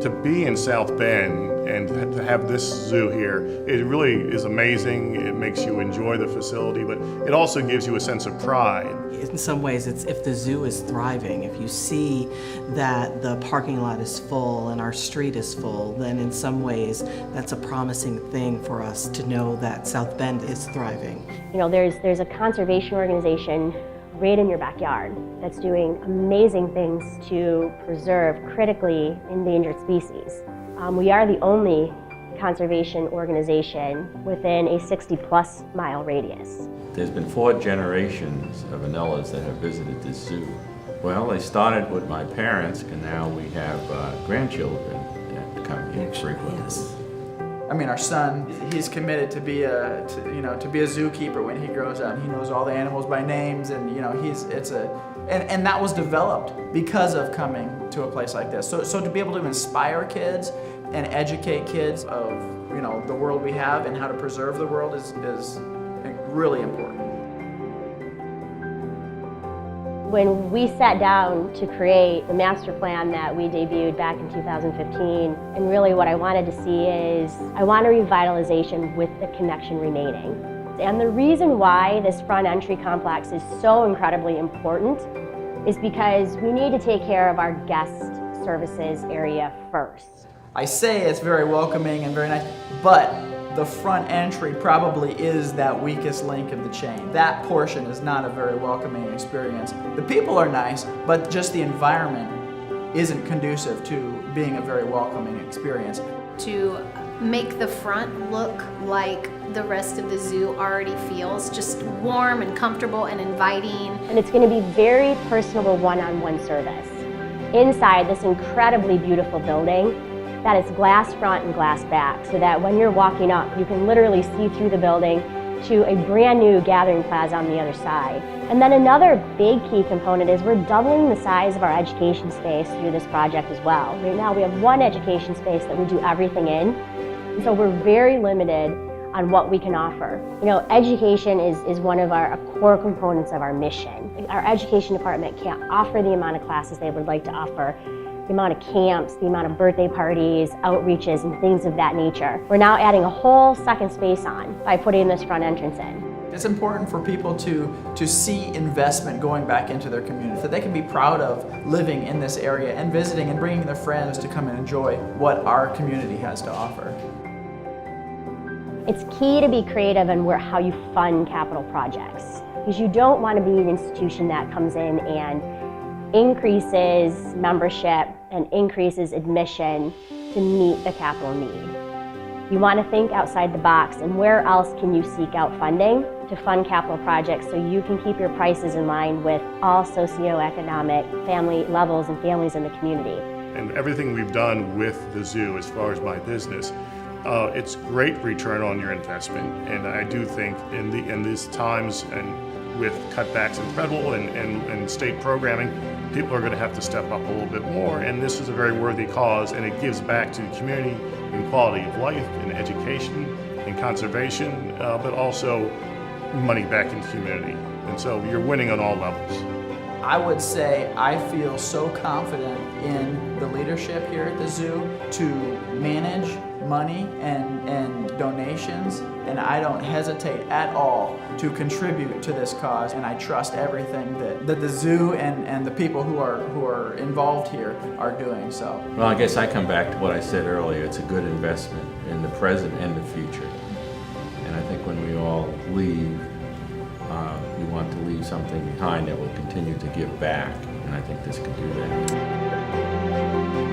to be in South Bend and to have this zoo here, it really is amazing. It makes you enjoy the facility, but it also gives you a sense of pride. In some ways, it's if the zoo is thriving, if you see that the parking lot is full and our street is full, then in some ways that's a promising thing for us to know that South Bend is thriving. You know, there's a conservation organization right in your backyard that's doing amazing things to preserve critically endangered species. We are the only conservation organization within a 60-plus mile radius. There's been 4 generations of Anellas that have visited this zoo. Well, they started with my parents, and now we have grandchildren that come here frequently. Yes. I mean, our son, he's committed to be a zookeeper when he grows up. He knows all the animals by names, and you know, and that was developed because of coming to a place like this. So to be able to inspire kids and educate kids of, you know, the world we have and how to preserve the world is really important. When we sat down to create the master plan that we debuted back in 2015, and really what I wanted to see is, I want a revitalization with the connection remaining. And the reason why this front entry complex is so incredibly important is because we need to take care of our guest services area first. I say it's very welcoming and very nice, but the front entry probably is that weakest link in the chain. That portion is not a very welcoming experience. The people are nice, but just the environment isn't conducive to being a very welcoming experience. To make the front look like the rest of the zoo already feels, just warm and comfortable and inviting. And it's going to be very personable one-on-one service. Inside this incredibly beautiful building, that is glass front and glass back, so that when you're walking up, you can literally see through the building to a brand new gathering plaza on the other side. And then another big key component is we're doubling the size of our education space through this project as well. Right now we have one education space that we do everything in, and so we're very limited on what we can offer. You know, education is one of our core components of our mission. Our education department can't offer the amount of classes they would like to offer, the amount of camps, the amount of birthday parties, outreaches, and things of that nature. We're now adding a whole second space on by putting this front entrance in. It's important for people to see investment going back into their community, that they can be proud of living in this area and visiting and bringing their friends to come and enjoy what our community has to offer. It's key to be creative in how you fund capital projects, because you don't want to be an institution that comes in and increases membership and increases admission to meet the capital need. You want to think outside the box, and where else can you seek out funding to fund capital projects so you can keep your prices in line with all socioeconomic family levels and families in the community. And everything we've done with the zoo as far as my business, it's great return on your investment. And I do think in these times and with cutbacks in federal and state programming, people are going to have to step up a little bit more, and this is a very worthy cause, and it gives back to the community in quality of life, in education, in conservation, but also money back into the community. And so you're winning on all levels. I would say I feel so confident in the leadership here at the zoo to manage money and donations, and I don't hesitate at all to contribute to this cause, and I trust everything that the zoo and the people who are involved here are doing. So, Well, I guess I come back to what I said earlier. It's a good investment in the present and the future. And I think when we all leave, we want to leave something behind that will continue to give back, and I think this could do that.